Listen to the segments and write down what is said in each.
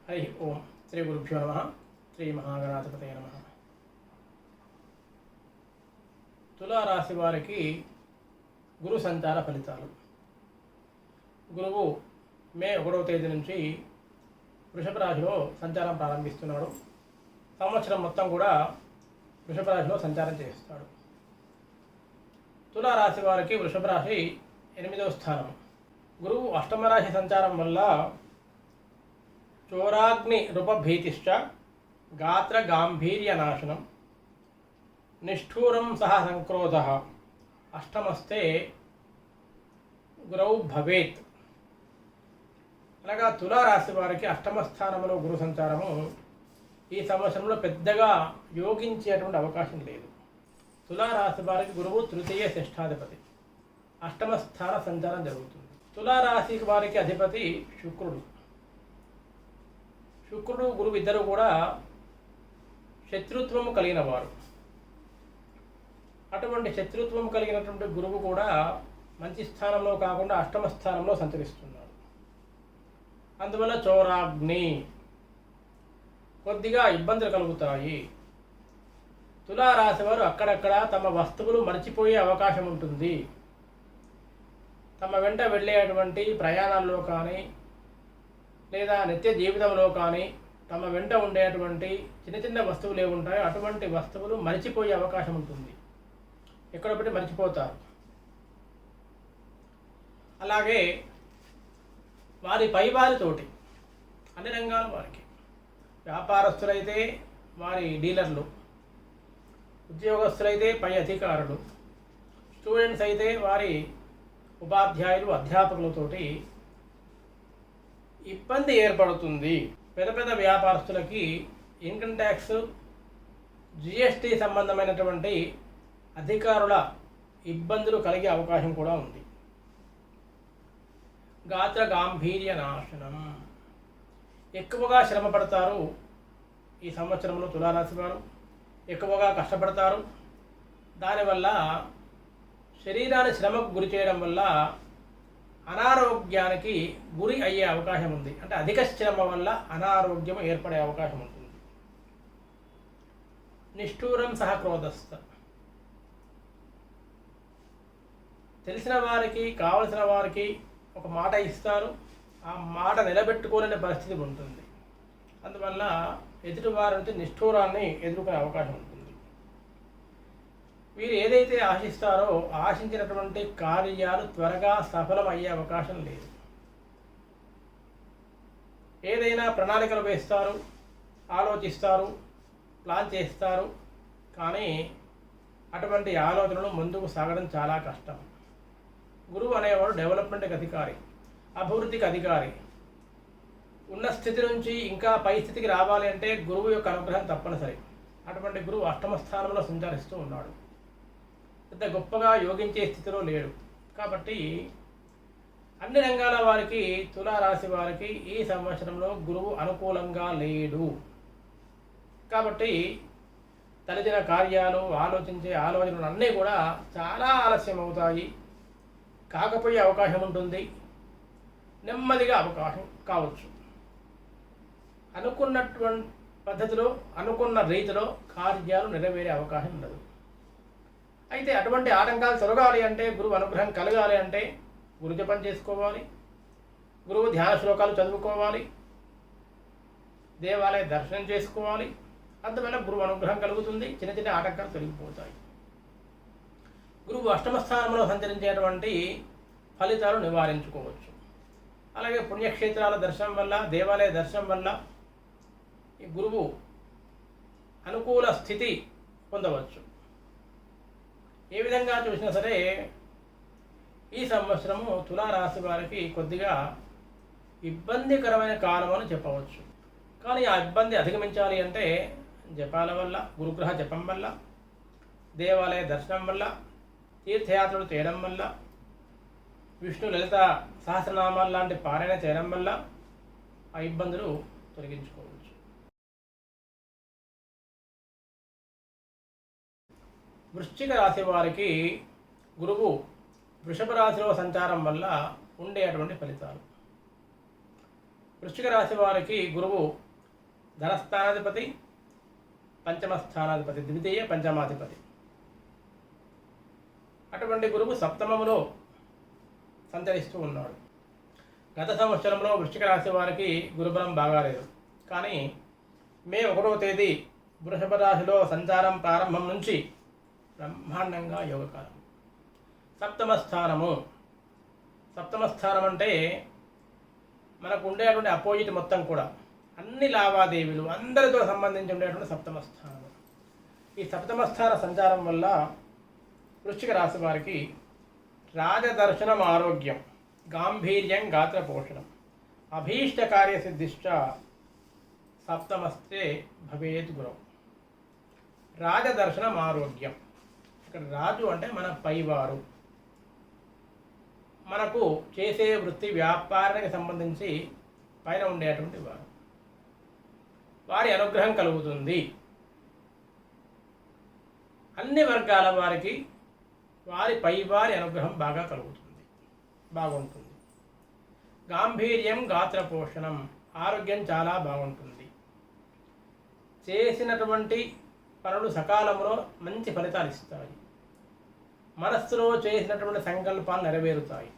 హరి ఓం శ్రీ గురుభ్యో నమ. శ్రీ మహాగణాధిపతయ నమ. తులారాశి వారికి గురు సంచార ఫలితాలు. గురువు మే 1వ తేదీ నుంచి వృషభ రాశిలో సంచారం ప్రారంభిస్తున్నాడు. సంవత్సరం మొత్తం కూడా వృషభ రాశిలో సంచారం చేస్తాడు. తులారాశి వారికి వృషభ రాశి 8వ స్థానం. గురువు అష్టమ రాశి సంచారం వల్ల చోరాగ్ని రూపభీతిశ్చ గాత్ర గాంభీర్య నాశనం నిష్ఠూరం సహ సంక్రోధ అష్టమస్తే గురౌ భవేత్. అనగా తులారాశి వారికి అష్టమ స్థానంలో గురు సంచారము ఈ సంవత్సరంలో పెద్దగా యోగించేటువంటి అవకాశం లేదు. తులారాశి వారికి గురువు తృతీయ షష్ఠాధిపతి, అష్టమ స్థాన సంచారం జరుగుతుంది. తులారాశి వారికి అధిపతి శుక్రుడు. శుక్రుడు గురువు ఇద్దరు కూడా శత్రుత్వము కలిగిన వారు. అటువంటి శత్రుత్వం కలిగినటువంటి గురువు కూడా మంచి స్థానంలో కాకుండా అష్టమ స్థానంలో సంచరిస్తున్నారు. అందువల్ల చోరాగ్ని కొద్దిగా ఇబ్బందులు కలుగుతాయి. తులారాశి వారు అక్కడక్కడ తమ వస్తువులు మర్చిపోయే అవకాశం ఉంటుంది. తమ వెంట వెళ్ళేటువంటి ప్రయాణాల్లో కానీ లేదా నిత్య జీవితంలో కానీ తమ వెంట ఉండేటువంటి చిన్న చిన్న వస్తువులు ఏముంటాయో అటువంటి వస్తువులు మరిచిపోయే అవకాశం ఉంటుంది. ఎక్కడొకటి మర్చిపోతారు. అలాగే వారి పై వారితోటి అన్ని రంగాల వారికి, వ్యాపారస్తులైతే వారి డీలర్లు, ఉద్యోగస్తులైతే పై అధికారులు, స్టూడెంట్స్ అయితే వారి ఉపాధ్యాయులు అధ్యాపకులతోటి ఇబ్బంది ఏర్పడుతుంది. పెద్ద పెద్ద వ్యాపారస్తులకి ఇన్కమ్ ట్యాక్స్, జిఎస్టీ సంబంధమైనటువంటి అధికారుల ఇబ్బందులు కలిగే అవకాశం కూడా ఉంది. గాత్ర గాంభీర్య నాశనం, ఎక్కువగా శ్రమ పడతారు. ఈ సంవత్సరంలో తులారాశి వారు ఎక్కువగా కష్టపడతారు. దానివల్ల శరీరాన్ని శ్రమకు గురి చేయడం వల్ల అనారోగ్యానికి గురి అయ్యే అవకాశం ఉంది. అంటే అధిక శ్రమ వల్ల అనారోగ్యం ఏర్పడే అవకాశం ఉంటుంది. నిష్ఠూరం సహ క్రోధస్థ, తెలిసిన వారికి కావలసిన వారికి ఒక మాట ఇస్తారు, ఆ మాట నిలబెట్టుకోలేని పరిస్థితి ఉంటుంది. అందువల్ల ఎదుటివారి నుంచి నిష్ఠూరాన్ని ఎదుర్కొనే అవకాశం ఉంటుంది. వీరు ఏదైతే ఆశిస్తారో ఆశించినటువంటి కార్యాలు త్వరగా సఫలం అయ్యే అవకాశం లేదు. ఏదైనా ప్రణాళికలు వేస్తారు, ఆలోచిస్తారు, ప్లాన్ చేస్తారు, కానీ అటువంటి ఆలోచనలు ముందుకు సాగడం చాలా కష్టం. గురువు అనేవాడు డెవలప్మెంట్కి అధికారి, అభివృద్ధికి అధికారి. ఉన్న స్థితి నుంచి ఇంకా పై స్థితికి రావాలి అంటే గురువు యొక్క అనుగ్రహం తప్పనిసరి. అటువంటి గురువు అష్టమ స్థానంలో సంచరిస్తూ ఉన్నాడు. పెద్ద గొప్పగా యోగించే స్థితిలో లేడు. కాబట్టి అన్ని రంగాల వారికి, తులారాశి వారికి ఈ సంవత్సరంలో గురువు అనుకూలంగా లేడు. కాబట్టి తలచిన కార్యాలు, ఆలోచించే ఆలోచనలు అన్నీ కూడా చాలా ఆలస్యం అవుతాయి, కాకపోయే అవకాశం ఉంటుంది. నెమ్మదిగా అవకాశం కావచ్చు. అనుకున్నటువంటి పద్ధతిలో, అనుకున్న రీతిలో కార్యాలు నెరవేరే అవకాశం ఉండదు. అయితే అటువంటి ఆటంకాలు తొలగాలి అంటే, గురువు అనుగ్రహం కలగాలి అంటే గురు జపం చేసుకోవాలి, గురువు ధ్యాన శ్లోకాలు చదువుకోవాలి, దేవాలయ దర్శనం చేసుకోవాలి. అందువల్ల గురువు అనుగ్రహం కలుగుతుంది. చిన్న చిన్న ఆటంకాలు తొలగిపోతాయి. గురువు అష్టమ స్థానంలో సంచరించేటువంటి ఫలితాలు నివారించుకోవచ్చు. అలాగే పుణ్యక్షేత్రాల దర్శనం వల్ల, దేవాలయ దర్శనం వల్ల ఈ గురువు అనుకూల స్థితి పొందవచ్చు. ఏ విధంగా చూసినా సరే ఈ సంవత్సరము తులారాశి వారికి కొద్దిగా ఇబ్బందికరమైన కాలం అని చెప్పవచ్చు. కానీ ఆ ఇబ్బంది అధిగమించాలి అంటే జపాల వల్ల, గురుగ్రహ జపం వల్ల, దేవాలయ దర్శనం వల్ల, తీర్థయాత్రలు చేయడం వల్ల, విష్ణు లలిత సహస్రనామాలు లాంటి పారాయణ చేయడం వల్ల ఆ ఇబ్బందులు తొలగించుకోవచ్చు. వృశ్చిక రాశి వారికి గురువు వృషభ రాశిలో సంచారం వల్ల ఉండేటువంటి ఫలితాలు. వృశ్చిక రాశి వారికి గురువు ధనస్థానాధిపతి, పంచమ స్థానాధిపతి, ద్వితీయ పంచమాధిపతి. అటువంటి గురువు సప్తమములో సంచరిస్తూ ఉన్నాడు. గత సంవత్సరంలో వృశ్చిక రాశి వారికి గురుబలం బాగాలేదు. కానీ మే 1వ తేదీ వృషభ రాశిలో సంచారం ప్రారంభం నుంచి బ్రహ్మాండంగా యోగకాలం. సప్తమ స్థానం అంటే మనకు ఉండేటువంటి అపోజిట్ మొత్తం కూడా అన్ని లావాదేవీలు అందరితో సంబంధించి ఉండేటువంటి సప్తమ స్థానం. ఈ సప్తమ స్థాన సంచారం వల్ల వృశ్చిక రాశి వారికి రాజదర్శనం, ఆరోగ్యం, గాంభీర్యం, గాత్రపోషణం, అభీష్ట కార్యసిద్ధిశ్చ సప్తమస్తే భవేత్ గురం. రాజదర్శనం, ఆరోగ్యం. ఇక్కడ రాజు అంటే మన పైవారు, మనకు చేసే వృత్తి వ్యాపారానికి సంబంధించి పైన ఉండేటువంటి వారు, వారి అనుగ్రహం కలుగుతుంది. అన్ని వర్గాల వారికి వారి అనుగ్రహం బాగా కలుగుతుంది, బాగుంటుంది. గాంభీర్యం, గాత్రపోషణం, ఆరోగ్యం చాలా బాగుంటుంది. చేసినటువంటి పనులు సకాలంలో మంచి ఫలితాలు ఇస్తాయి. మనస్సులో చేసినటువంటి సంకల్పాలు నెరవేరుతాయి.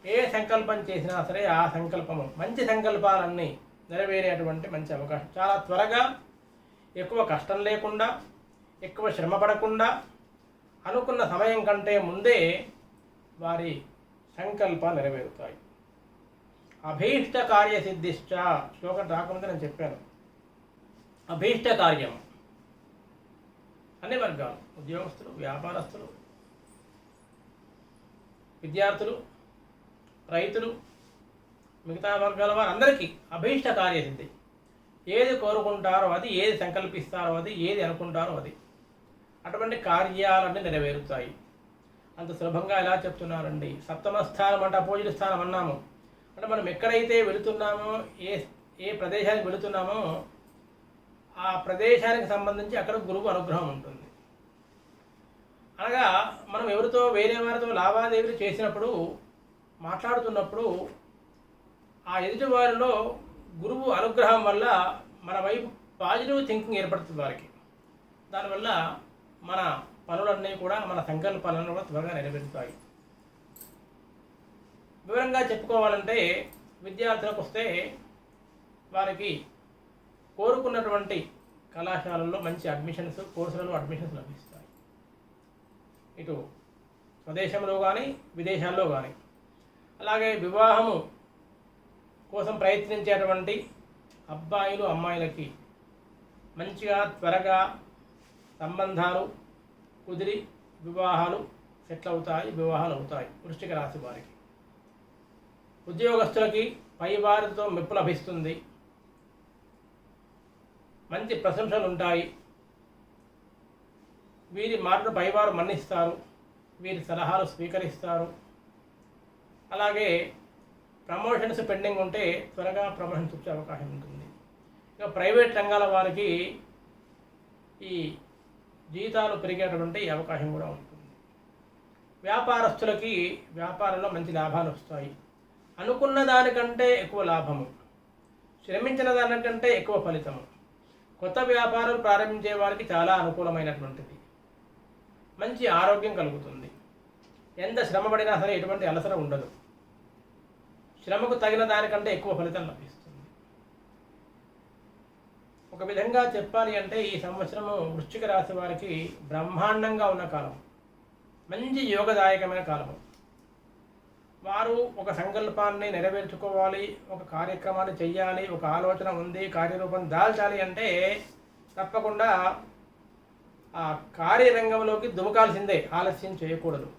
ఏ సంకల్పం చేసినా సరే ఆ సంకల్పము, మంచి సంకల్పాలన్నీ నెరవేరేటువంటి మంచి అవకాశం. చాలా త్వరగా, ఎక్కువ కష్టం లేకుండా, ఎక్కువ శ్రమ పడకుండా, అనుకున్న సమయం కంటే ముందే వారి సంకల్పాలు నెరవేరుతాయి. అభీష్ట కార్యసిద్ధిశ్చ, శ్లోకం రాకముందే నేను చెప్పాను. అభీష్ట కార్యం అన్ని వర్గాలు, ఉద్యోగస్తులు, వ్యాపారస్తులు, విద్యార్థులు, రైతులు, మిగతా వర్గాల వారందరికీ అభీష్ట కార్యసిద్ధి. ఏది కోరుకుంటారో అది, ఏది సంకల్పిస్తారో అది, ఏది అనుకుంటారో అది, అటువంటి కార్యాలన్నీ నెరవేరుతాయి. అంత సులభంగా ఎలా చెప్తున్నారండి? సప్తమ స్థానం అంటే అపోజిట్ స్థానం అన్నాము. అంటే మనం ఎక్కడైతే వెళుతున్నామో, ఏ ప్రదేశానికి వెళుతున్నామో ఆ ప్రదేశానికి సంబంధించి అక్కడ గురువు అనుగ్రహం ఉంటుంది. అనగా మనం ఎవరితో, వేరే వారితో లావాదేవీలు చేసినప్పుడు, మాట్లాడుతున్నప్పుడు ఆ ఎదుటి వారిలో గురువు అనుగ్రహం వల్ల మన వైపు పాజిటివ్ థింకింగ్ ఏర్పడుతుంది వారికి. దానివల్ల మన పనులన్నీ కూడా, మన సంకల్పాలను కూడా త్వరగా నెరవేరుతాయి. వివరంగా చెప్పుకోవాలంటే విద్యార్థులకు వస్తే వారికి కోరుకున్నటువంటి కళాశాలల్లో మంచి అడ్మిషన్స్, కోర్సులలో అడ్మిషన్స్ లభిస్తాయి. ఇటు స్వదేశంలో కానీ విదేశాల్లో కానీ. అలాగే వివాహము కోసం ప్రయత్నించేటువంటి అబ్బాయిలు, అమ్మాయిలకి మంచిగా త్వరగా సంబంధాలు కుదిరి వివాహాలు సెటిల్ అవుతాయి, వివాహాలు అవుతాయి వృశ్చిక రాశి వారికి. ఉద్యోగస్తులకి పై వారితో మెప్పు లభిస్తుంది, మంచి ప్రశంసలు ఉంటాయి. వీరి మాటను పైవారు మన్నిస్తారు, వీరి సలహాలు స్వీకరిస్తారు. అలాగే ప్రమోషన్స్ పెండింగ్ ఉంటే త్వరగా ప్రమోషన్స్ వచ్చే అవకాశం ఉంటుంది. ఇక ప్రైవేట్ రంగాల వారికి ఈ జీతాలు పెరిగేటువంటి అవకాశం కూడా ఉంటుంది. వ్యాపారస్తులకి వ్యాపారంలో మంచి లాభాలు వస్తాయి. అనుకున్న దానికంటే ఎక్కువ లాభము, శ్రమించిన దానికంటే ఎక్కువ ఫలితము. కొత్త వ్యాపారం ప్రారంభించే వారికి చాలా అనుకూలమైనటువంటిది. మంచి ఆరోగ్యం కలుగుతుంది. ఎంత శ్రమ పడినా సరే ఎటువంటి అలసట ఉండదు. శ్రమకు తగిన దానికంటే ఎక్కువ ఫలితం లభిస్తుంది. ఒక విధంగా చెప్పాలి అంటే ఈ సంవత్సరము వృశ్చిక రాశి వారికి బ్రహ్మాండంగా ఉన్న కాలం, మంచి యోగదాయకమైన కాలము. వారు ఒక సంకల్పాన్ని నెరవేర్చుకోవాలి, ఒక కార్యక్రమాన్ని చెయ్యాలి, ఒక ఆలోచన ఉంది, కార్యరూపం దాల్చాలి అంటే తప్పకుండా ఆ కార్యరంగంలోకి దుమకాల్సిందే, ఆలస్యం చేయకూడదు.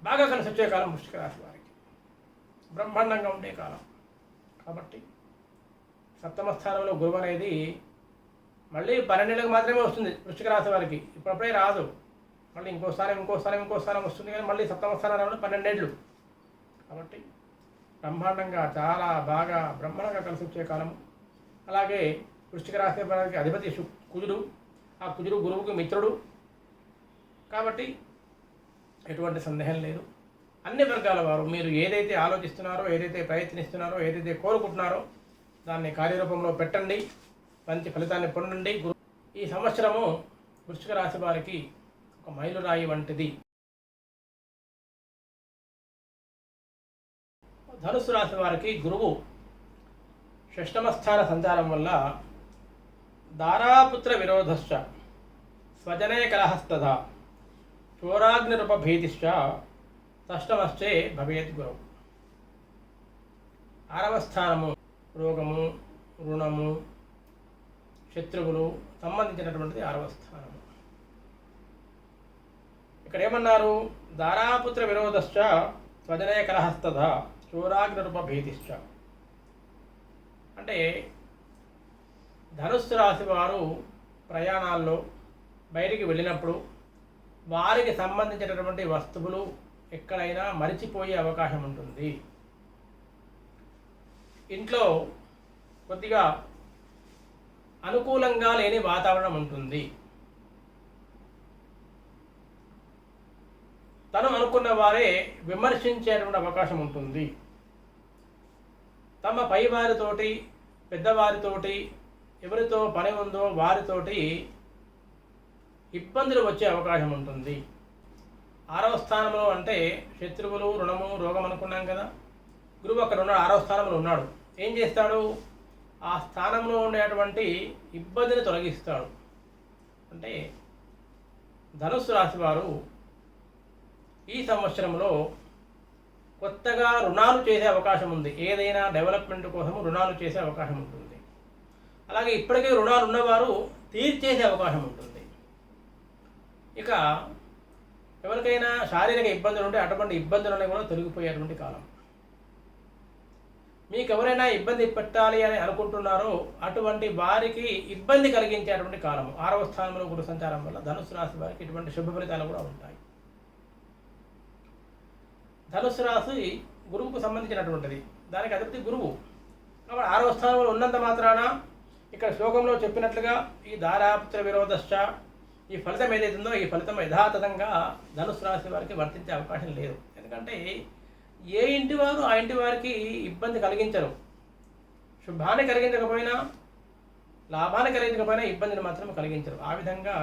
బాగా కలిసి వచ్చే కాలం వృశ్చిక రాశి వారికి, బ్రహ్మాండంగా ఉండే కాలం. కాబట్టి సప్తమ స్థానంలో గురువు అనేది మళ్ళీ 12 ఏళ్ళకి మాత్రమే వస్తుంది వృశ్చిక రాశి వారికి, ఇప్పుడప్పుడే రాదు. మళ్ళీ ఇంకో స్థానం వస్తుంది, కానీ మళ్ళీ సప్తమ స్థానంలో 12 ఏళ్ళు. కాబట్టి బ్రహ్మాండంగా చాలా బాగా బ్రహ్మాండంగా కలిసి వచ్చే కాలం. అలాగే వృశ్చిక రాశి వారికి అధిపతి కుజుడు, ఆ కుజుడు గురువుకి మిత్రుడు. కాబట్టి ఎటువంటి సందేహం లేదు. అన్ని వర్గాల వారు మీరు ఏదైతే ఆలోచిస్తున్నారో, ఏదైతే ప్రయత్నిస్తున్నారో, ఏదైతే కోరుకుంటున్నారో దాన్ని కార్యరూపంలో పెట్టండి, మంచి ఫలితాన్ని పొందండి. ఈ సంవత్సరము వృశ్చిక రాశి వారికి ఒక మైలురాయి వంటిది. ధనుసు రాశి వారికి గురువు షష్టమ స్థాన సంచారం వల్ల దారాపుత్ర విరోధశ్చ స్వజనే కలహస్తదా చోరాగ్నిరుపభీతిశ్చ షష్టమశ్చే భవేత్ గురువు. 6వ స్థానము రోగము, రుణము, శత్రువులు సంబంధించినటువంటిది 6వ స్థానము. ఇక్కడ ఏమన్నారు? దారాపుత్ర విరోధశ్చ స్వజనే కలహస్తదా చోరాగ్నిరుపభీతిశ్చ అంటే ధనుస్సు రాశి వారు ప్రయాణాల్లో బయటికి వెళ్ళినప్పుడు వారికి సంబంధించినటువంటి వస్తువులు ఎక్కడైనా మరిచిపోయే అవకాశం ఉంటుంది. ఇంట్లో కొద్దిగా అనుకూలంగా లేని వాతావరణం ఉంటుంది. తను అనుకున్న వారే విమర్శించేటువంటి అవకాశం ఉంటుంది. తమ పై వారితోటి, పెద్దవారితోటి, ఎవరితో పని ఉందో వారితోటి ఇబ్బందులు వచ్చే అవకాశం ఉంటుంది. 6వ స్థానంలో అంటే శత్రువులు, రుణము, రోగం అనుకున్నాం కదా. గురువు అక్కడ ఉన్నాడు, 6వ స్థానంలో ఉన్నాడు. ఏం చేస్తాడు? ఆ స్థానంలో ఉండేటువంటి ఇబ్బందిని తొలగిస్తాడు. అంటే ధనుస్సు రాశి వారు ఈ సంవత్సరంలో కొత్తగా రుణాలు చేసే అవకాశం ఉంది. ఏదైనా డెవలప్మెంట్ కోసం రుణాలు చేసే అవకాశం ఉంటుంది. అలాగే ఇప్పటికే రుణాలు ఉన్నవారు తీర్చేసే అవకాశం ఉంటుంది. ఇక ఎవరికైనా శారీరక ఇబ్బందులు ఉంటే అటువంటి ఇబ్బందులన్నీ కూడా తొలగిపోయేటువంటి కాలం. మీకు ఎవరైనా ఇబ్బంది పెట్టాలి అని అనుకుంటున్నారో అటువంటి వారికి ఇబ్బంది కలిగించేటువంటి కాలం. 6వ స్థానంలో గురు సంచారం వల్ల ధనుసు రాశి వారికి ఇటువంటి శుభ ఫలితాలు కూడా ఉంటాయి. ధనుసు రాశి గురువుకు సంబంధించినటువంటిది, దానికి అధిపతి గురువు. కాబట్టి 6వ స్థానంలో ఉన్నంత మాత్రాన ఇక్కడ శ్లోకంలో చెప్పినట్లుగా ఈ దారాపుత్ర విరోధశ్చ ఈ ఫలితం ఏదైతుందో ఈ ఫలితం యథాతథంగా ధనుసు రాశి వారికి వర్తించే అవకాశం లేదు. ఎందుకంటే ఏ ఇంటి వారు ఆ ఇంటి వారికి ఇబ్బంది కలిగించరు. శుభాన్ని కలిగించకపోయినా, లాభాన్ని కలిగించకపోయినా ఇబ్బందిని మాత్రం కలిగించరు. ఆ విధంగా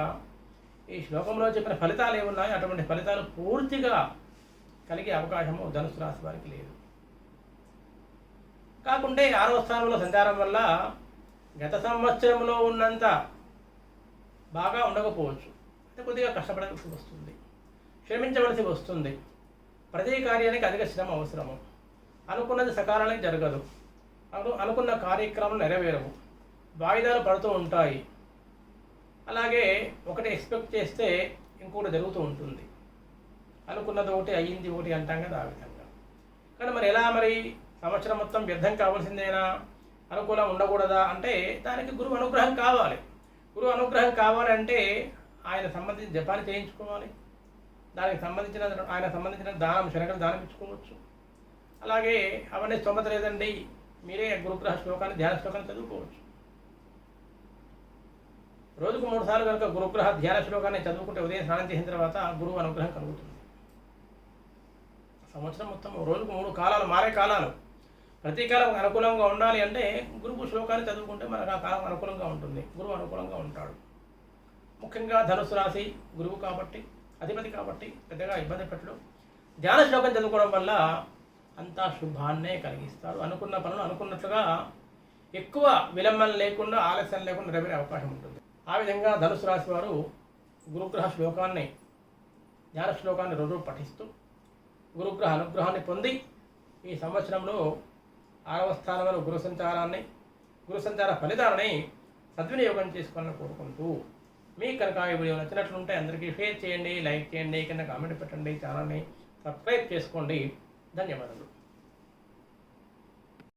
ఈ శ్లోకంలో చెప్పిన ఫలితాలు ఏమున్నాయో అటువంటి ఫలితాలు పూర్తిగా కలిగే అవకాశము ధనుసు రాశి వారికి లేదు. కాకుంటే 6వ స్థానంలో సంచారం వల్ల గత సంవత్సరంలో ఉన్నంత బాగా ఉండకపోవచ్చు. అంటే కొద్దిగా కష్టపడాల్సి వస్తుంది, శ్రమించవలసి వస్తుంది. ప్రతి కార్యానికి అధిక శ్రమ అవసరము. అనుకున్నది సకాలానికి జరగదు, అనుకున్న కార్యక్రమాలు నెరవేరవు, వాయిదాలు పడుతూ ఉంటాయి. అలాగే ఒకటి ఎక్స్పెక్ట్ చేస్తే ఇంకొకటి జరుగుతూ ఉంటుంది. అనుకున్నది ఒకటి అయ్యింది ఒకటి అంటాం కదా, ఆ విధంగా. కానీ మరి ఎలా? మరి సంవత్సరం మొత్తం వ్యర్థం కావాల్సిందేనా? అనుకూలం ఉండకూడదా అంటే దానికి గురువు అనుగ్రహం కావాలి. గురువు అనుగ్రహం కావాలంటే ఆయన సంబంధించిన జపాన్ని చేయించుకోవాలి. దానికి సంబంధించిన ఆయన సంబంధించిన దానం, శనగలు దానం ఇచ్చుకోవచ్చు. అలాగే అవన్నీ స్తోమత లేదండి, మీరే గురుగ్రహ శ్లోకాన్ని, ధ్యాన శ్లోకాన్ని చదువుకోవచ్చు. రోజుకు 3 సార్లు కనుక గురుగ్రహ ధ్యాన శ్లోకాన్ని చదువుకుంటే ఉదయం స్నానం చేసిన తర్వాత గురువు అనుగ్రహం కలుగుతుంది. సంవత్సరం మొత్తం రోజుకు 3 కాలాలు, మారే కాలాలు. ప్రతి కాలం అనుకూలంగా ఉండాలి అంటే గురువు శ్లోకాన్ని చదువుకుంటే మనకు ఆ కాలం అనుకూలంగా ఉంటుంది, గురువు అనుకూలంగా ఉంటాడు. ముఖ్యంగా ధనుసు రాశి గురువు కాబట్టి, అధిపతి కాబట్టి పెద్దగా ఇబ్బంది పెట్టడం. ధ్యాన శ్లోకం చదువుకోవడం వల్ల అంతా శుభాన్నే కలిగిస్తాడు. అనుకున్న పనులు అనుకున్నట్లుగా ఎక్కువ విలంబం లేకుండా, ఆలస్యం లేకుండా నెరవేరే అవకాశం ఉంటుంది. ఆ విధంగా ధనుసు రాశి వారు గురుగ్రహ శ్లోకాన్ని, ధ్యాన శ్లోకాన్ని రోజు పఠిస్తూ గురుగ్రహ అనుగ్రహాన్ని పొంది ఈ సంవత్సరంలో 6వ స్థానంలో గురు సంచార ఫలితాలని సద్వినియోగం చేసుకోవాలని కోరుకుంటూ, మీకు కనుక ఈ వీడియో నచ్చినట్లుంటే అందరికీ షేర్ చేయండి, లైక్ చేయండి, కింద కామెంట్ పెట్టండి, ఛానల్ని సబ్స్క్రైబ్ చేసుకోండి. ధన్యవాదాలు.